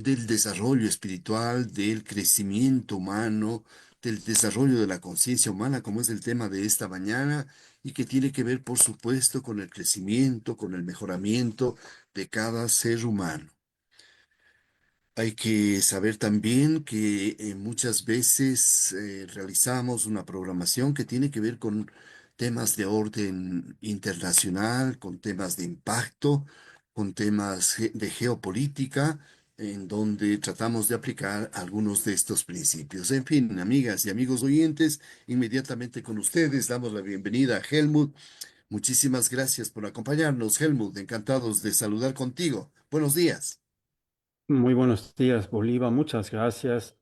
del desarrollo espiritual, del crecimiento humano, del desarrollo de la conciencia humana, como es el tema de esta mañana, y que tiene que ver, por supuesto, con el crecimiento, con el mejoramiento de cada ser humano. Hay que saber también que muchas veces realizamos una programación que tiene que ver con temas de orden internacional, con temas de impacto, con temas de geopolítica, en donde tratamos de aplicar algunos de estos principios. En fin, amigas y amigos oyentes, inmediatamente con ustedes damos la bienvenida a Helmut. Muchísimas gracias por acompañarnos, Helmut. Encantados de saludar contigo. Buenos días. Muy buenos días, Bolívar. Muchas gracias.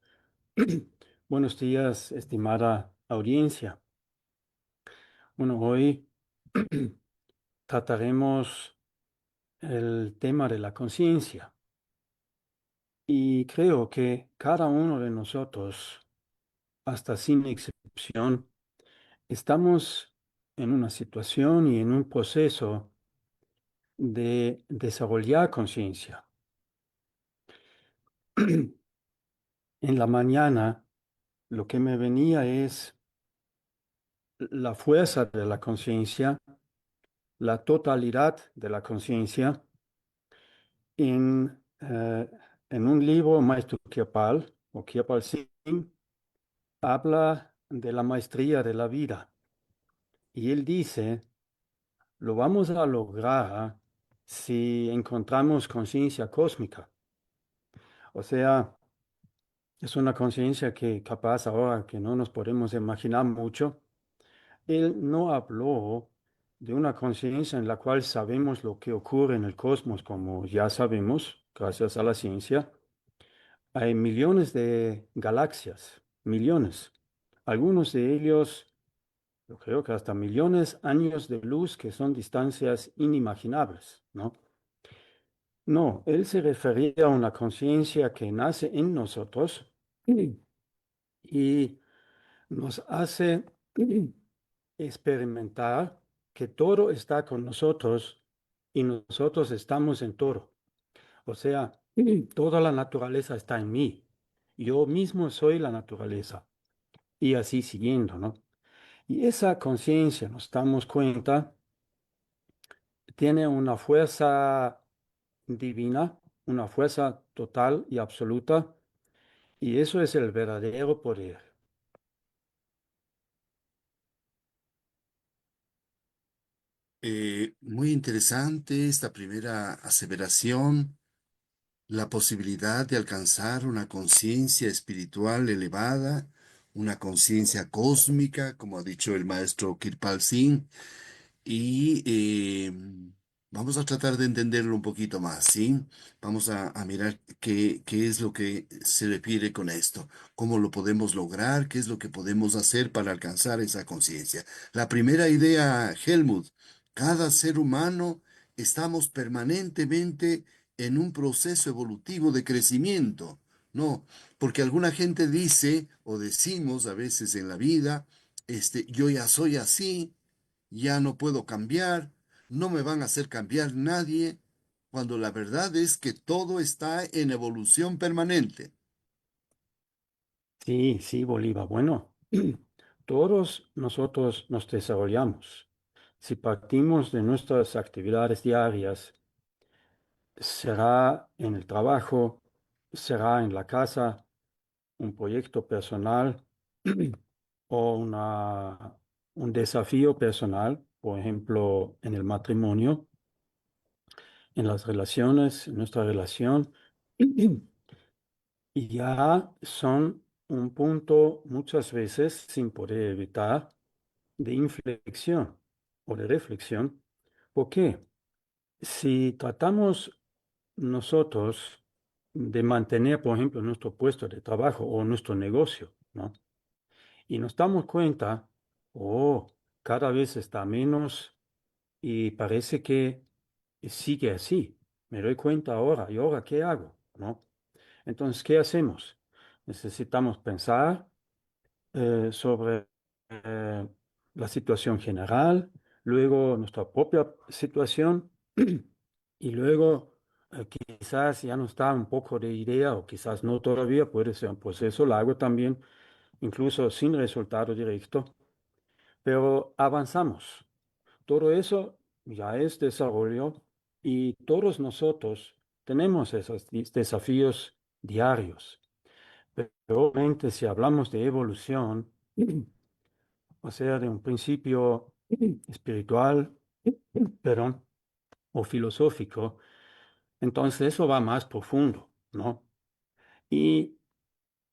Buenos días, estimada audiencia. Bueno, hoy trataremos el tema de la conciencia y creo que cada uno de nosotros, hasta sin excepción, estamos en una situación y en un proceso de desarrollar conciencia. En la mañana, lo que me venía es la fuerza de la conciencia, la totalidad de la conciencia en, en un libro, Maestro Kirpal o Kirpal Singh, habla de la maestría de la vida. Y él dice, lo vamos a lograr si encontramos conciencia cósmica. O sea, es una conciencia que capaz ahora que no nos podemos imaginar mucho. Él no habló de una conciencia en la cual sabemos lo que ocurre en el cosmos, como ya sabemos, gracias a la ciencia. Hay millones de galaxias, millones. Algunos de ellos, yo creo que hasta millones años de luz, que son distancias inimaginables, ¿no? No, él se refería a una conciencia que nace en nosotros y nos hace experimentar que todo está con nosotros y nosotros estamos en todo. O sea, toda la naturaleza está en mí. Yo mismo soy la naturaleza. Y así siguiendo, ¿no? Y esa conciencia, nos damos cuenta, tiene una fuerza divina, una fuerza total y absoluta, y eso es el verdadero poder. Muy interesante esta primera aseveración, la posibilidad de alcanzar una conciencia espiritual elevada, una conciencia cósmica, como ha dicho el maestro Kirpal Singh, y vamos a tratar de entenderlo un poquito más, ¿sí? Vamos a mirar qué es lo que se refiere con esto, cómo lo podemos lograr, qué es lo que podemos hacer para alcanzar esa conciencia. La primera idea, Helmut, cada ser humano estamos permanentemente en un proceso evolutivo de crecimiento. No, porque alguna gente dice o decimos a veces en la vida, yo ya soy así, ya no puedo cambiar, no me van a hacer cambiar nadie, cuando la verdad es que todo está en evolución permanente. Sí, sí, Bolívar. Bueno, todos nosotros nos desarrollamos. Si partimos de nuestras actividades diarias, será en el trabajo, será en la casa, un proyecto personal o un desafío personal, por ejemplo, en el matrimonio, en las relaciones, en nuestra relación, y ya son un punto muchas veces, sin poder evitar, de inflexión o de reflexión. ¿Por qué? Si tratamos nosotros de mantener, por ejemplo, nuestro puesto de trabajo o nuestro negocio, ¿no? Y nos damos cuenta, oh, cada vez está menos y parece que sigue así. Me doy cuenta ahora, ¿y ahora qué hago? ¿No? Entonces, ¿qué hacemos? Necesitamos pensar sobre eh, la situación general, luego nuestra propia situación y luego quizás ya nos da un poco de idea, o quizás no todavía, puede ser un proceso largo también, incluso sin resultado directo, pero avanzamos. Todo eso ya es desarrollo y todos nosotros tenemos esos desafíos diarios. Pero obviamente si hablamos de evolución, o sea, de un principio espiritual, perdón, o filosófico, entonces eso va más profundo, ¿no? Y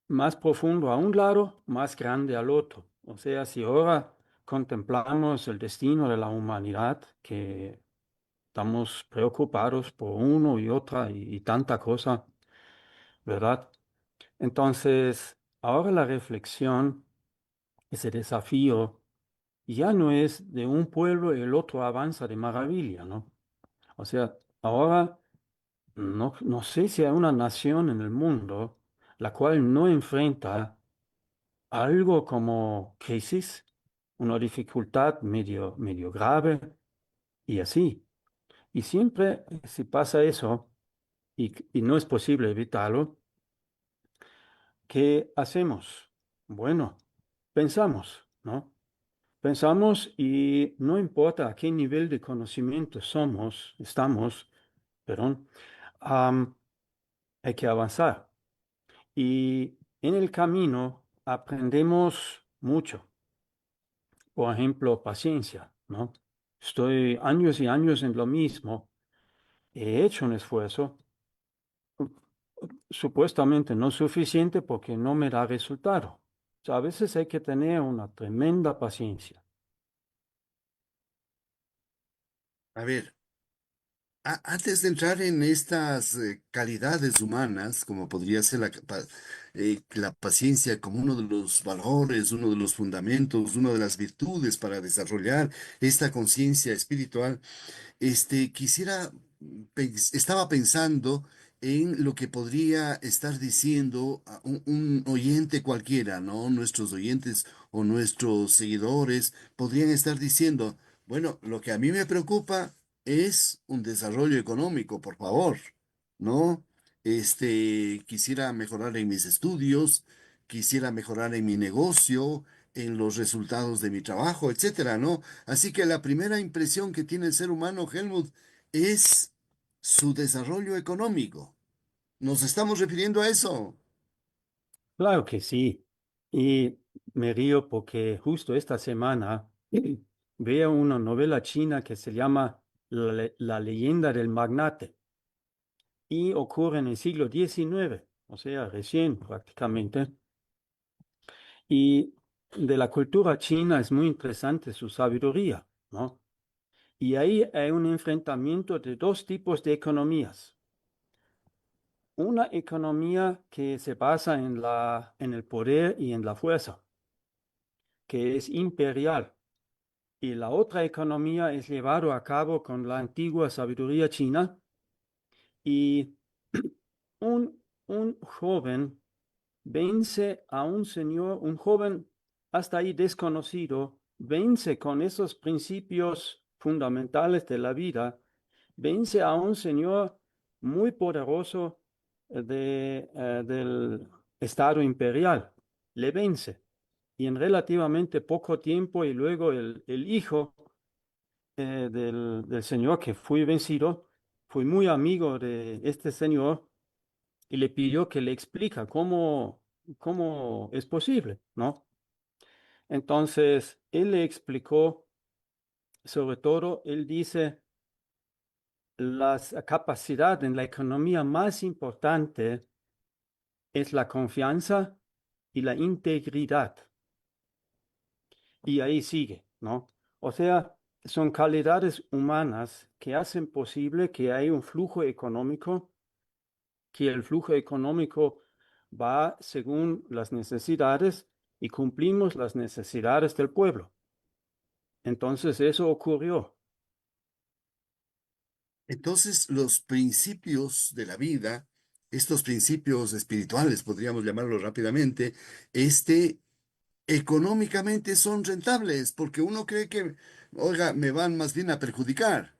más profundo a un lado, más grande al otro. O sea, si ahora contemplamos el destino de la humanidad, que estamos preocupados por uno y otra y tanta cosa, ¿verdad? Entonces, ahora la reflexión, ese desafío, ya no es de un pueblo y el otro avanza de maravilla, ¿no? O sea, ahora no sé si hay una nación en el mundo la cual no enfrenta algo como crisis, una dificultad medio grave y así. Y siempre si pasa eso y no es posible evitarlo, ¿qué hacemos? Bueno, pensamos, ¿no? Pensamos y no importa a qué nivel de conocimiento estamos, perdón, am, hay que avanzar. Y en el camino aprendemos mucho. Por ejemplo, paciencia, ¿no? Estoy años y años en lo mismo. He hecho un esfuerzo, supuestamente no suficiente porque no me da resultado. O sea, a veces hay que tener una tremenda paciencia. A ver, antes de entrar en estas calidades humanas, como podría ser la paciencia como uno de los valores, uno de los fundamentos, una de las virtudes para desarrollar esta conciencia espiritual, estaba pensando en lo que podría estar diciendo a un oyente cualquiera, ¿no? Nuestros oyentes o nuestros seguidores podrían estar diciendo, bueno, lo que a mí me preocupa es un desarrollo económico, por favor, ¿no? Quisiera mejorar en mis estudios, quisiera mejorar en mi negocio, en los resultados de mi trabajo, etcétera, ¿no? Así que la primera impresión que tiene el ser humano, Helmut, es su desarrollo económico. ¿Nos estamos refiriendo a eso? Claro que sí. Y me río porque justo esta semana veo una novela china que se llama La leyenda del magnate y ocurre en el siglo XIX, o sea, recién prácticamente. Y de la cultura china es muy interesante su sabiduría, ¿no? Y ahí hay un enfrentamiento de dos tipos de economías. Una economía que se basa en el poder y en la fuerza, que es imperial, y la otra economía es llevado a cabo con la antigua sabiduría china y un joven vence a un señor, un joven hasta ahí desconocido, vence con esos principios fundamentales de la vida, vence a un señor muy poderoso del Estado imperial, le vence. Y en relativamente poco tiempo, y luego el hijo del señor que fue vencido, fue muy amigo de este señor y le pidió que le explica cómo es posible, ¿no? Entonces, él le explicó, sobre todo, él dice, la capacidad en la economía más importante es la confianza y la integridad. Y ahí sigue, ¿no? O sea, son calidades humanas que hacen posible que haya un flujo económico, que el flujo económico va según las necesidades y cumplimos las necesidades del pueblo. Entonces eso ocurrió. Entonces, los principios de la vida, estos principios espirituales, podríamos llamarlos rápidamente, económicamente son rentables, porque uno cree que, oiga, me van más bien a perjudicar.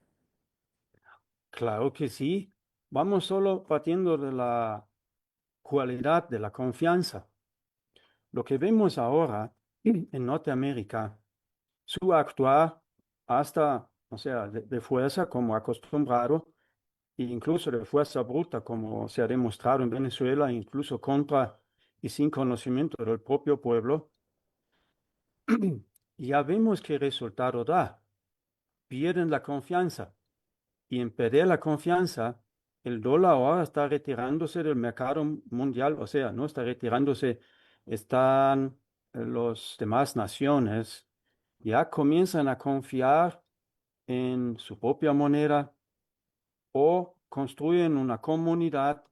Claro que sí. Vamos solo partiendo de la cualidad de la confianza. Lo que vemos ahora en Norteamérica, su actuar hasta, o sea, de fuerza como acostumbrado, e incluso de fuerza bruta como se ha demostrado en Venezuela, incluso contra y sin conocimiento del propio pueblo, ya vemos qué resultado da. Pierden la confianza y en perder la confianza, el dólar ahora está retirándose del mercado mundial, o sea, no está retirándose, están los demás naciones ya comienzan a confiar en su propia moneda o construyen una comunidad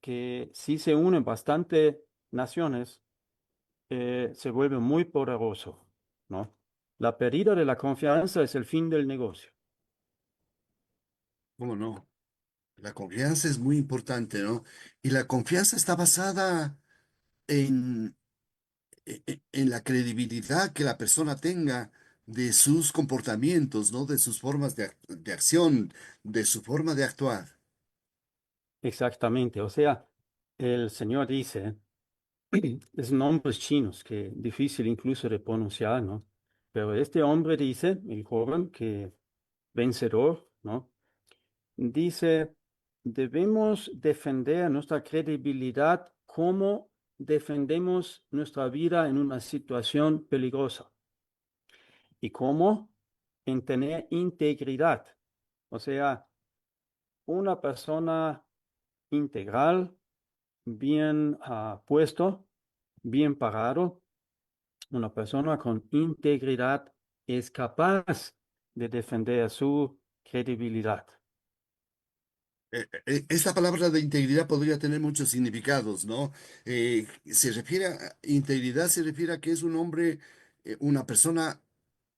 que si se unen bastante naciones, se vuelve muy poderoso, ¿no? La pérdida de la confianza es el fin del negocio. ¿Cómo no? La confianza es muy importante, ¿no? Y la confianza está basada en, en la credibilidad que la persona tenga de sus comportamientos, ¿no? De sus formas de acción, de su forma de actuar. Exactamente, o sea, el Señor dice, es nombres chinos que difícil incluso de pronunciar, ¿no? Pero este hombre dice, el joven que vencedor, ¿no? Dice, debemos defender nuestra credibilidad como defendemos nuestra vida en una situación peligrosa. ¿Y cómo? En tener integridad. O sea, una persona integral, bien puesto, bien parado, una persona con integridad es capaz de defender su credibilidad. Esta palabra de integridad podría tener muchos significados, ¿no? Integridad se refiere a que es un hombre, una persona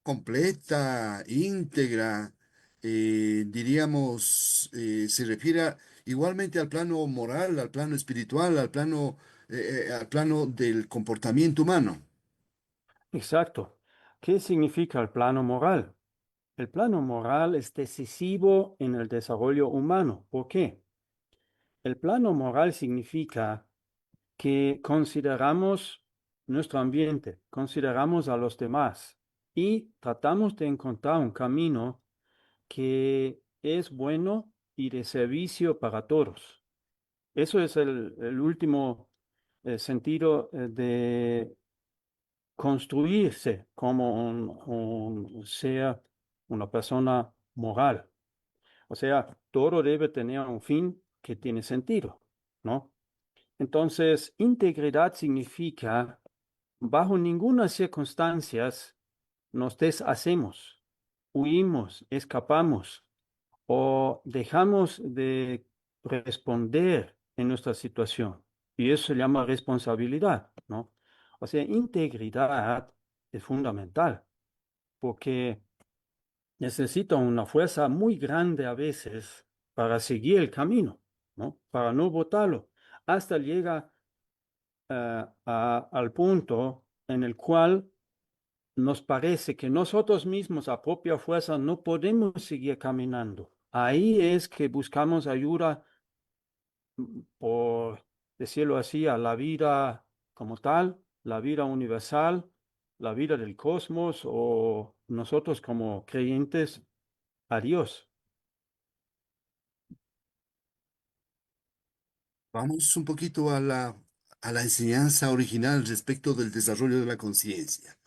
completa, íntegra, diríamos, igualmente al plano moral, al plano espiritual, al plano del comportamiento humano. Exacto. ¿Qué significa el plano moral? El plano moral es decisivo en el desarrollo humano. ¿Por qué? El plano moral significa que consideramos nuestro ambiente, consideramos a los demás y tratamos de encontrar un camino que es bueno y de servicio para todos. Eso es el último sentido de construirse como un ser, una persona moral. O sea, todo debe tener un fin que tiene sentido, ¿no? Entonces, integridad significa, bajo ninguna circunstancia, nos deshacemos, huimos, escapamos o dejamos de responder en nuestra situación. Y eso se llama responsabilidad, ¿no? O sea, integridad es fundamental porque necesita una fuerza muy grande a veces para seguir el camino, ¿no? Para no botarlo, hasta llega al punto en el cual nos parece que nosotros mismos a propia fuerza no podemos seguir caminando. Ahí es que buscamos ayuda, por decirlo así, a la vida como tal, la vida universal, la vida del cosmos o nosotros como creyentes a Dios. Vamos un poquito a la enseñanza original respecto del desarrollo de la conciencia.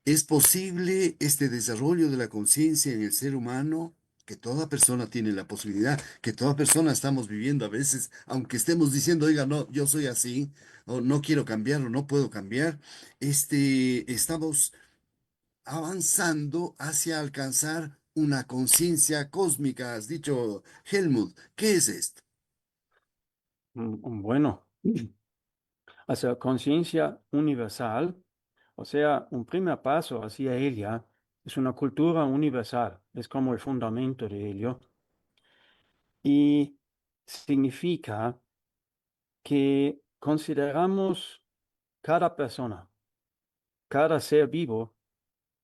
¿Es posible este desarrollo de la conciencia en el ser humano? Que toda persona tiene la posibilidad, que toda persona estamos viviendo a veces, aunque estemos diciendo, oiga, no, yo soy así, o no quiero cambiar, o no puedo cambiar, estamos avanzando hacia alcanzar una conciencia cósmica, has dicho Helmut. ¿Qué es esto? Bueno, hacia conciencia universal, o sea, un primer paso hacia ella es una cultura universal, es como el fundamento de ello, y significa que consideramos cada persona, cada ser vivo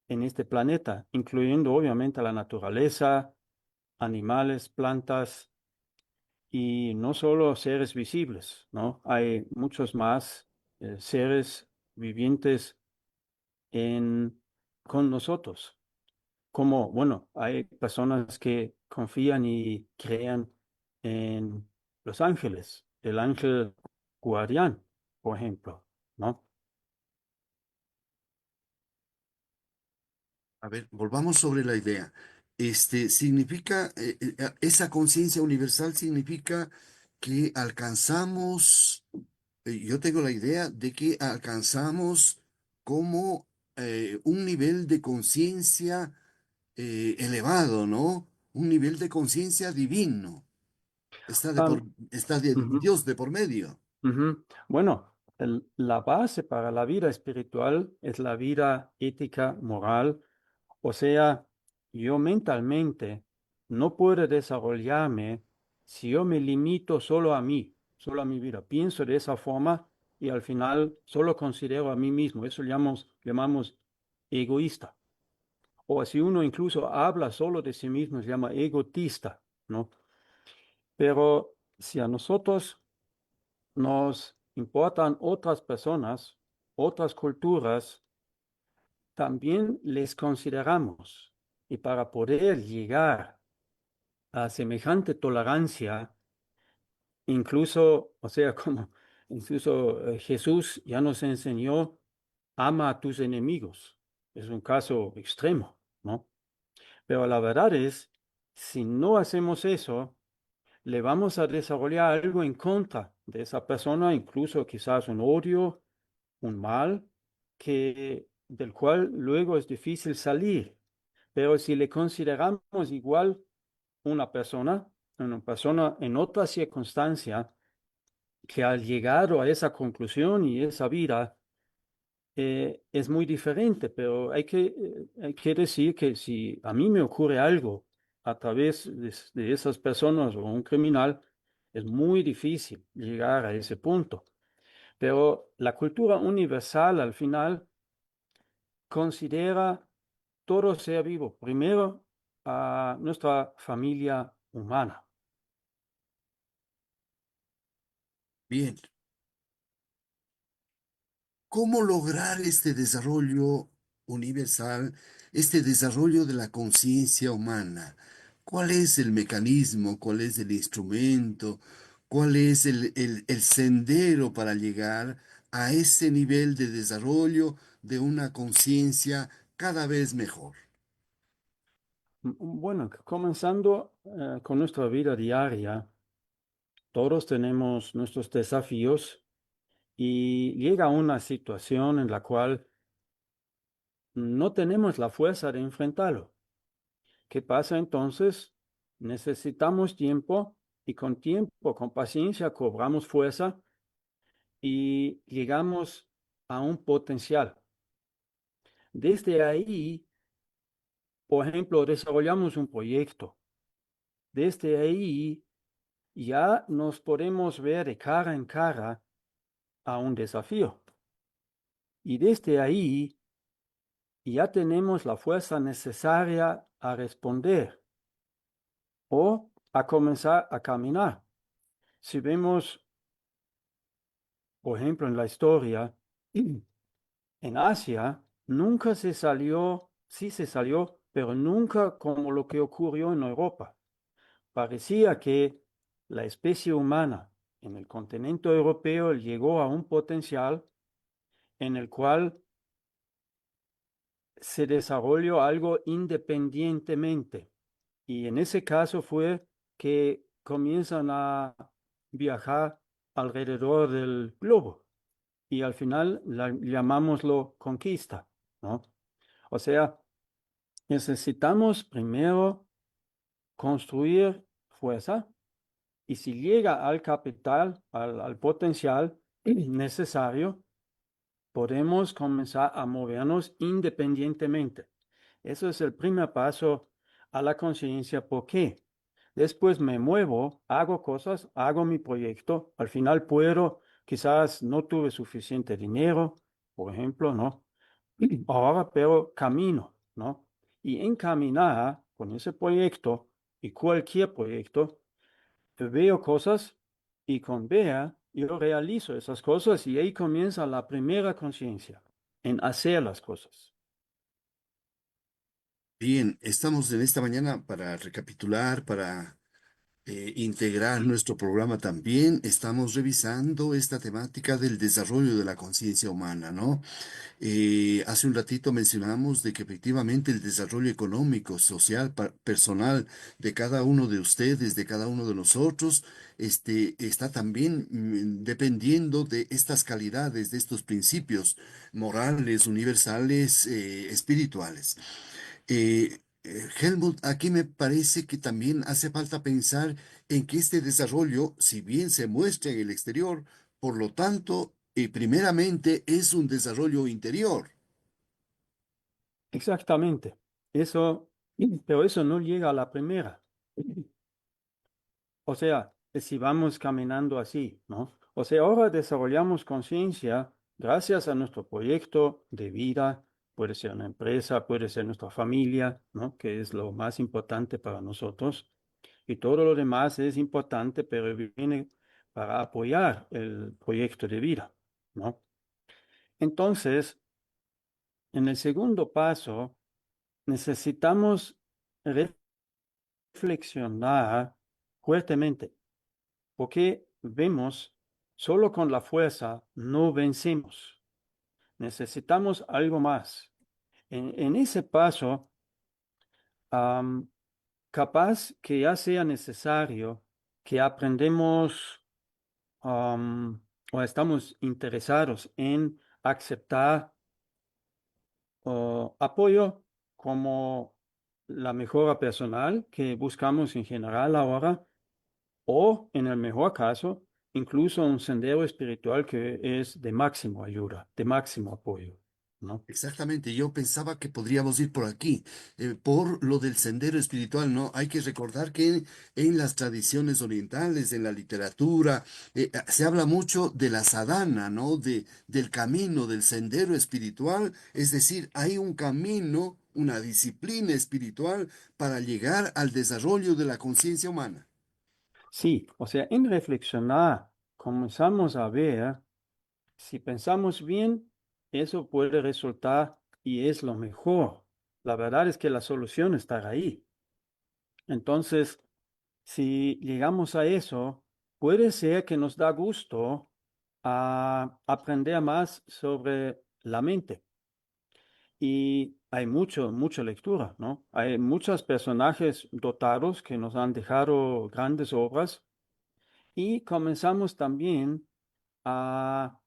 en este planeta, incluyendo obviamente la naturaleza, animales, plantas, y no solo seres visibles, ¿no? Hay muchos más seres vivientes en, con nosotros. Como, bueno, hay personas que confían y crean en los ángeles, el ángel guardián, por ejemplo, ¿no? A ver, volvamos sobre la idea. Significa, esa conciencia universal significa que alcanzamos, yo tengo la idea de que alcanzamos como un nivel de conciencia elevado, ¿no? Un nivel de conciencia divino. Ah, Está ujú. Dios de por medio. Ujú. Bueno, la base para la vida espiritual es la vida ética, moral. O sea, yo mentalmente no puedo desarrollarme si yo me limito solo a mí, solo a mi vida. Pienso de esa forma y al final solo considero a mí mismo. Eso llamamos egoísta. O si uno incluso habla solo de sí mismo, se llama egotista, ¿no? Pero si a nosotros nos importan otras personas, otras culturas, también les consideramos. Y para poder llegar a semejante tolerancia, incluso, o sea, como incluso Jesús ya nos enseñó, ama a tus enemigos. Es un caso extremo, ¿no? Pero la verdad es, si no hacemos eso, le vamos a desarrollar algo en contra de esa persona, incluso quizás un odio, un mal, del cual luego es difícil salir. Pero si le consideramos igual una persona en otra circunstancia que ha llegado a esa conclusión y esa vida, es muy diferente, pero hay que decir que si a mí me ocurre algo a través de esas personas o un criminal, es muy difícil llegar a ese punto. Pero la cultura universal al final considera todo ser vivo, primero a nuestra familia humana. Bien, ¿cómo lograr este desarrollo universal, este desarrollo de la conciencia humana? ¿Cuál es el mecanismo? ¿Cuál es el instrumento? ¿Cuál es el sendero para llegar a ese nivel de desarrollo de una conciencia cada vez mejor? Bueno, comenzando con nuestra vida diaria, todos tenemos nuestros desafíos y llega una situación en la cual no tenemos la fuerza de enfrentarlo. ¿Qué pasa entonces? Necesitamos tiempo y con tiempo, con paciencia, cobramos fuerza y llegamos a un potencial. Desde ahí, por ejemplo, desarrollamos un proyecto. Desde ahí ya nos podemos ver de cara en cara a un desafío. Y desde ahí ya tenemos la fuerza necesaria a responder o a comenzar a caminar. Si vemos, por ejemplo, en la historia, en Asia, nunca se salió, sí se salió, pero nunca como lo que ocurrió en Europa. Parecía que la especie humana en el continente europeo llegó a un potencial en el cual se desarrolló algo independientemente. Y en ese caso fue que comienzan a viajar alrededor del globo y al final llamámoslo conquista, ¿no? O sea, necesitamos primero construir fuerza y si llega al capital, al potencial necesario, podemos comenzar a movernos independientemente. Eso es el primer paso a la conciencia. ¿Por qué? Después me muevo, hago cosas, hago mi proyecto. Al final puedo, quizás no tuve suficiente dinero, por ejemplo, ¿no? Ahora, pero camino, ¿no? Y en caminar con ese proyecto y cualquier proyecto, veo cosas y con ver yo realizo esas cosas y ahí comienza la primera conciencia en hacer las cosas. Bien, estamos en esta mañana para recapitular, para integrar nuestro programa también. Estamos revisando esta temática del desarrollo de la conciencia humana, ¿no? Hace un ratito mencionamos de que efectivamente el desarrollo económico, social, personal de cada uno de ustedes, de cada uno de nosotros, está también dependiendo de estas calidades, de estos principios morales, universales, espirituales. Helmut, aquí me parece que también hace falta pensar en que este desarrollo, si bien se muestra en el exterior, por lo tanto, primeramente es un desarrollo interior. Exactamente. Eso, pero eso no llega a la primera. O sea, si vamos caminando así, ¿no? O sea, ahora desarrollamos conciencia gracias a nuestro proyecto de vida, puede ser una empresa, puede ser nuestra familia, ¿no? Que es lo más importante para nosotros. Y todo lo demás es importante, pero viene para apoyar el proyecto de vida, ¿no? Entonces, en el segundo paso, necesitamos reflexionar fuertemente, porque vemos, solo con la fuerza no vencemos. Necesitamos algo más. En ese paso, am, capaz que ya sea necesario que aprendemos o estamos interesados en aceptar apoyo como la mejora personal que buscamos en general ahora, o en el mejor caso, incluso un sendero espiritual que es de máximo ayuda, de máximo apoyo, ¿no? Exactamente, yo pensaba que podríamos ir por aquí, por lo del sendero espiritual, ¿no? Hay que recordar que en las tradiciones orientales, en la literatura, se habla mucho de la sadhana, ¿no? Del camino, del sendero espiritual, es decir, hay un camino, una disciplina espiritual para llegar al desarrollo de la conciencia humana. Sí, o sea, en reflexionar, comenzamos a ver, si pensamos bien, eso puede resultar y es lo mejor. La verdad es que la solución está ahí. Entonces, si llegamos a eso, puede ser que nos da gusto a aprender más sobre la mente. Y hay mucha lectura, ¿no? Hay muchos personajes dotados que nos han dejado grandes obras y comenzamos también a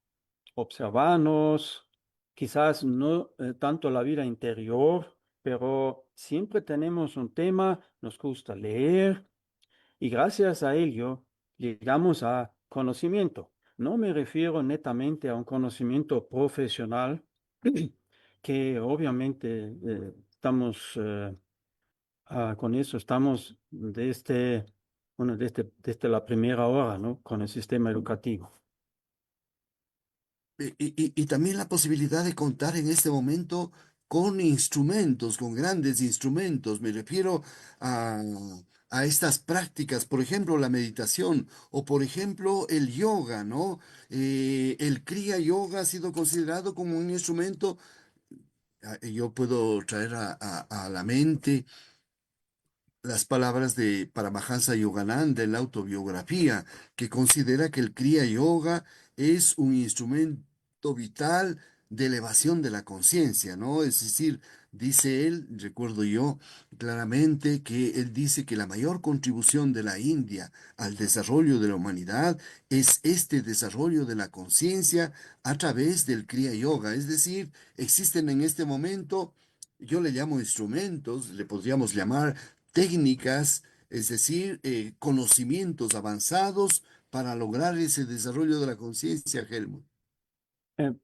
observarnos, quizás no tanto la vida interior, pero siempre tenemos un tema, nos gusta leer y gracias a ello llegamos a conocimiento. No me refiero netamente a un conocimiento profesional, que obviamente estamos con eso, estamos bueno, desde la primera hora, ¿no? Con el sistema educativo. Y también la posibilidad de contar en este momento con instrumentos, con grandes instrumentos. Me refiero a, a estas prácticas, por ejemplo, la meditación o, por ejemplo, el yoga, ¿no? El Kriya Yoga ha sido considerado como un instrumento. Yo puedo traer a la mente las palabras de Paramahansa Yogananda en la autobiografía, que considera que el Kriya Yoga es un instrumento vital de elevación de la conciencia, ¿no? Es decir, dice él, recuerdo yo claramente que él dice que la mayor contribución de la India al desarrollo de la humanidad es este desarrollo de la conciencia a través del Kriya Yoga, es decir, existen en este momento, yo le llamo instrumentos, le podríamos llamar técnicas, es decir, conocimientos avanzados para lograr ese desarrollo de la conciencia, Helmut.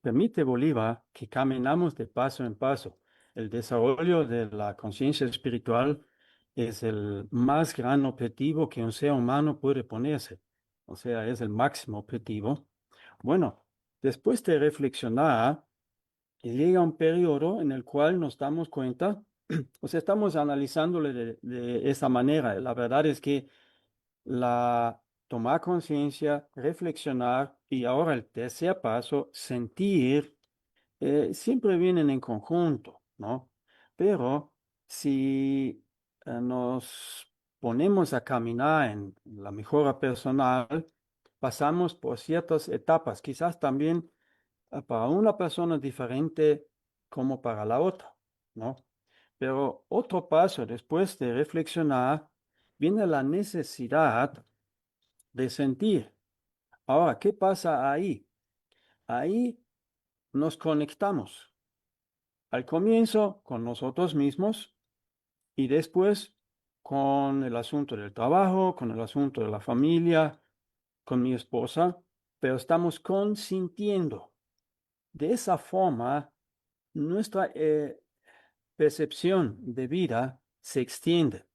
Permite Bolívar que caminamos de paso en paso. El desarrollo de la conciencia espiritual es el más gran objetivo que un ser humano puede ponerse. O sea, es el máximo objetivo. Bueno, después de reflexionar, llega un periodo en el cual nos damos cuenta, o sea, estamos analizándole de esa manera. La verdad es que la tomar conciencia, reflexionar y ahora el tercer paso, sentir, siempre vienen en conjunto, ¿no? Pero si nos ponemos a caminar en la mejora personal, pasamos por ciertas etapas, quizás también para una persona diferente como para la otra, ¿no? Pero otro paso después de reflexionar viene la necesidad de sentir. Ahora, ¿qué pasa ahí? Ahí nos conectamos al comienzo con nosotros mismos y después con el asunto del trabajo, con el asunto de la familia, con mi esposa, pero estamos consintiendo. De esa forma, nuestra percepción de vida se extiende,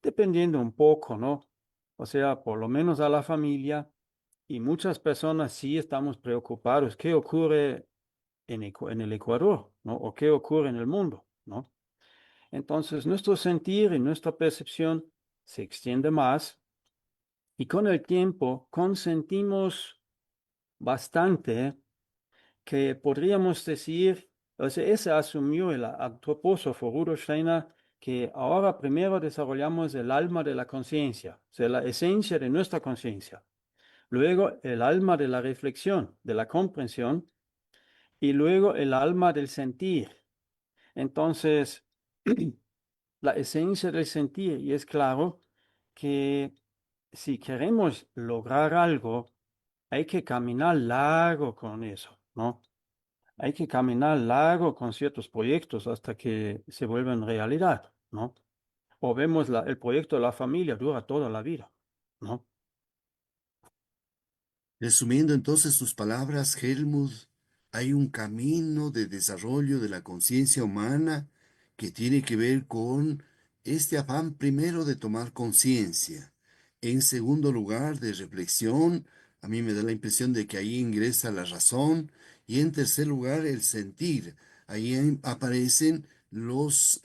dependiendo un poco, ¿no? O sea, por lo menos a la familia y muchas personas sí estamos preocupados. ¿Qué ocurre en el Ecuador, ¿no? O qué ocurre en el mundo, ¿no? Entonces, nuestro sentir y nuestra percepción se extiende más y con el tiempo consentimos bastante que podríamos decir, o sea, ese asumió el antropósofo Rudolf Steiner, que ahora primero desarrollamos el alma de la conciencia, o sea, la esencia de nuestra conciencia, luego el alma de la reflexión, de la comprensión, y luego el alma del sentir. Entonces, la esencia del sentir, y es claro que si queremos lograr algo, hay que caminar largo con eso, ¿no? Hay que caminar largo con ciertos proyectos hasta que se vuelvan realidad, ¿no? O vemos el proyecto de la familia dura toda la vida, ¿no? Resumiendo entonces tus palabras, Helmut, hay un camino de desarrollo de la conciencia humana que tiene que ver con este afán primero de tomar conciencia, en segundo lugar de reflexión, a mí me da la impresión de que ahí ingresa la razón, y en tercer lugar el sentir, ahí aparecen las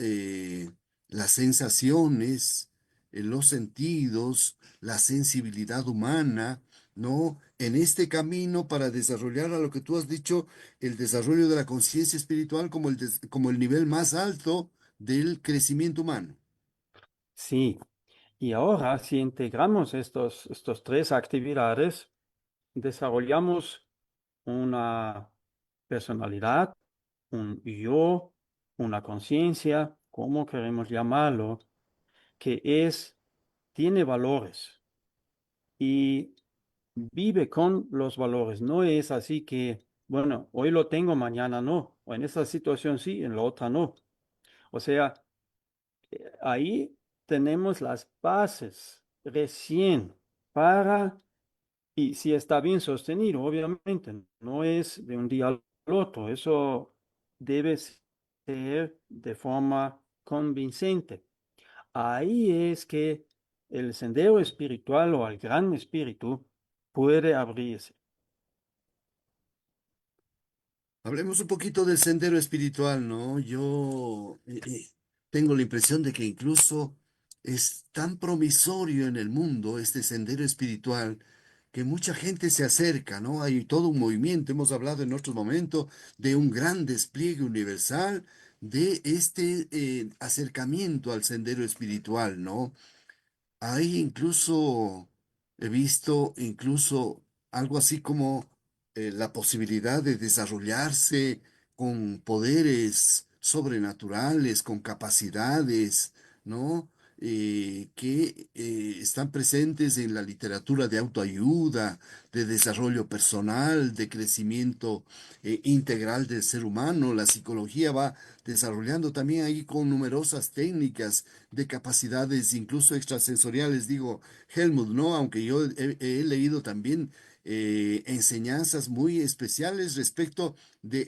sensaciones, los sentidos, la sensibilidad humana, ¿no? En este camino para desarrollar a lo que tú has dicho, el desarrollo de la conciencia espiritual como como el nivel más alto del crecimiento humano. Sí, y ahora si integramos estos tres actividades, desarrollamos una personalidad, un yo, una conciencia, como queremos llamarlo, que tiene valores y vive con los valores. No es así que, bueno, hoy lo tengo, mañana no, o en esta situación sí, en la otra no. O sea, ahí tenemos las bases recién para, y si está bien sostenido, obviamente, no es de un día al otro, eso debe ser de forma convincente. Ahí es que el sendero espiritual o el gran espíritu puede abrirse. Hablemos un poquito del sendero espiritual, ¿no? Yo tengo la impresión de que incluso es tan promisorio en el mundo este sendero espiritual que mucha gente se acerca, ¿no? Hay todo un movimiento, hemos hablado en otro momento de un gran despliegue universal de este acercamiento al sendero espiritual, ¿no? Hay incluso, he visto incluso algo así como la posibilidad de desarrollarse con poderes sobrenaturales, con capacidades, ¿no? Que están presentes en la literatura de autoayuda, de desarrollo personal, de crecimiento integral del ser humano. La psicología va desarrollando también ahí con numerosas técnicas de capacidades incluso extrasensoriales, digo, Helmut, ¿no? Aunque yo he leído también enseñanzas muy especiales respecto de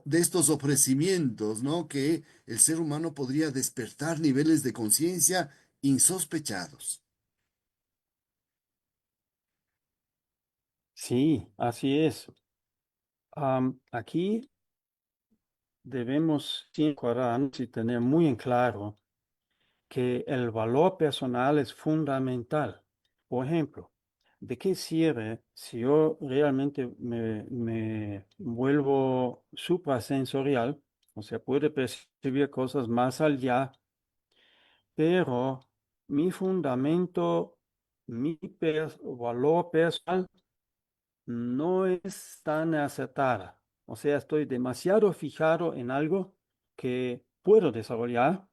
de estos ofrecimientos, ¿no? Que el ser humano podría despertar niveles de conciencia insospechados. Sí, así es. Aquí debemos sí encuadrarnos y tener muy en claro que el valor personal es fundamental. Por ejemplo, ¿de qué sirve si yo realmente me vuelvo suprasensorial? O sea, puede percibir cosas más allá, pero mi fundamento, valor personal no es tan acertada. O sea, estoy demasiado fijado en algo que puedo desarrollar,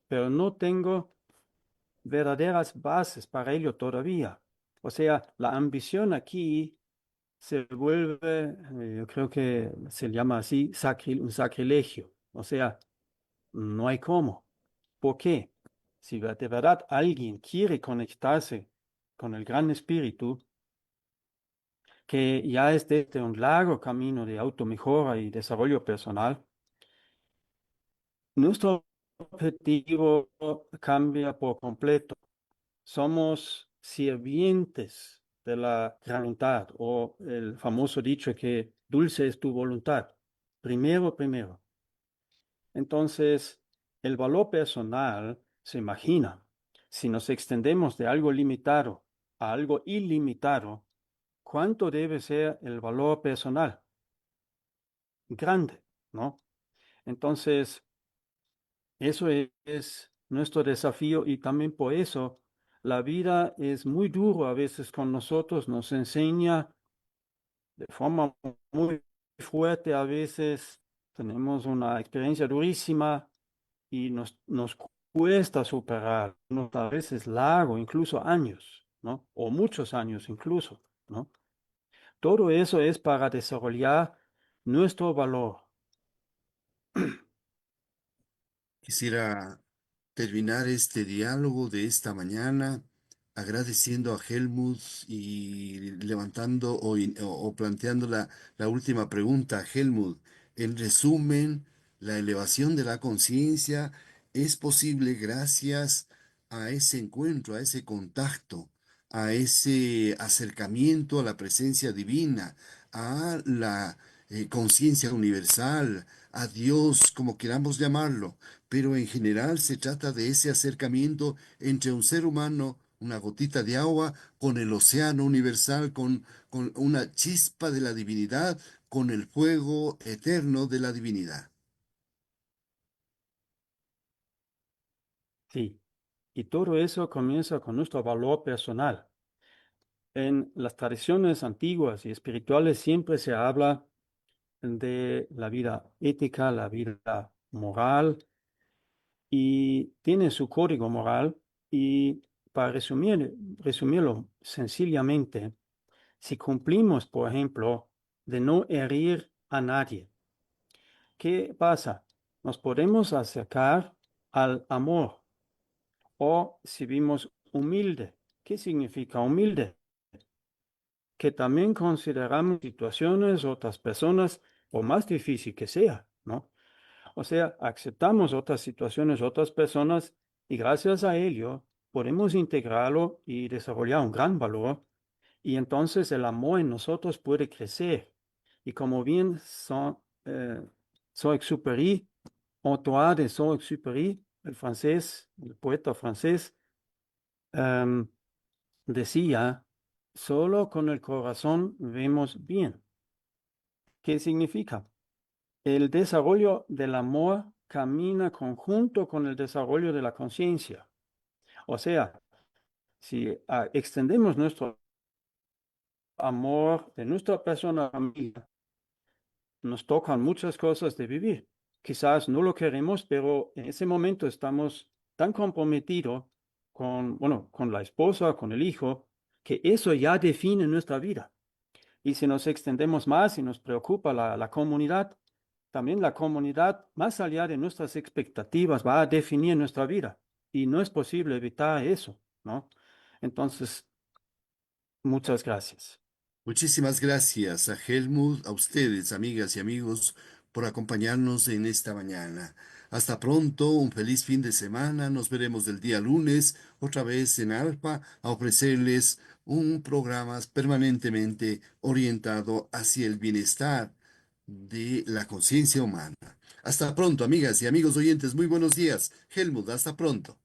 pero no tengo verdaderas bases para ello todavía. O sea, la ambición aquí se vuelve, yo creo que se llama así, un sacrilegio. O sea, no hay cómo. ¿Por qué? Si de verdad alguien quiere conectarse con el gran espíritu, que ya es desde un largo camino de automejora y desarrollo personal, nuestro objetivo cambia por completo. Somos sirvientes de la voluntad, o el famoso dicho que dulce es tu voluntad. Primero, primero. Entonces, el valor personal se imagina. Si nos extendemos de algo limitado a algo ilimitado, ¿cuánto debe ser el valor personal? Grande, ¿no? Entonces, eso es nuestro desafío y también por eso la vida es muy duro a veces con nosotros, nos enseña de forma muy fuerte a veces, tenemos una experiencia durísima y nos cuesta superar, a veces largo, incluso años, ¿no? O muchos años incluso, ¿no? Todo eso es para desarrollar nuestro valor. Quisiera terminar este diálogo de esta mañana agradeciendo a Helmut y levantando o planteando la última pregunta. Helmut, en resumen, la elevación de la conciencia es posible gracias a ese encuentro, a ese contacto, a ese acercamiento a la presencia divina, a la conciencia universal, a Dios, como queramos llamarlo, pero en general se trata de ese acercamiento entre un ser humano, una gotita de agua, con el océano universal, con una chispa de la divinidad, con el fuego eterno de la divinidad. Sí, y todo eso comienza con nuestro valor personal. En las tradiciones antiguas y espirituales siempre se habla de la vida ética, la vida moral, y tiene su código moral. Y para resumirlo sencillamente, si cumplimos, por ejemplo, de no herir a nadie, ¿qué pasa? Nos podemos acercar al amor. O si vimos humilde, ¿qué significa humilde? Que también consideramos situaciones, otras personas, por más difícil que sea, ¿no? O sea, aceptamos otras situaciones, otras personas, y gracias a ello podemos integrarlo y desarrollar un gran valor, y entonces el amor en nosotros puede crecer. Y como bien Saint-Exupéry, Antoine de Saint-Exupéry, el francés, el poeta francés, em, decía, solo con el corazón vemos bien. ¿Qué significa? El desarrollo del amor camina conjunto con el desarrollo de la conciencia. O sea, si extendemos nuestro amor de nuestra persona amiga, nos tocan muchas cosas de vivir. Quizás no lo queremos, pero en ese momento estamos tan comprometidos con, bueno, con la esposa, con el hijo, que eso ya define nuestra vida. Y si nos extendemos más y nos preocupa la comunidad, también la comunidad, más allá de nuestras expectativas, va a definir nuestra vida. Y no es posible evitar eso, ¿no? Entonces, muchas gracias. Muchísimas gracias a Helmut, a ustedes, amigas y amigos, por acompañarnos en esta mañana. Hasta pronto, un feliz fin de semana. Nos veremos el día lunes, otra vez en Alfa, a ofrecerles un programa permanentemente orientado hacia el bienestar de la conciencia humana. Hasta pronto, amigas y amigos oyentes. Muy buenos días. Helmut, hasta pronto.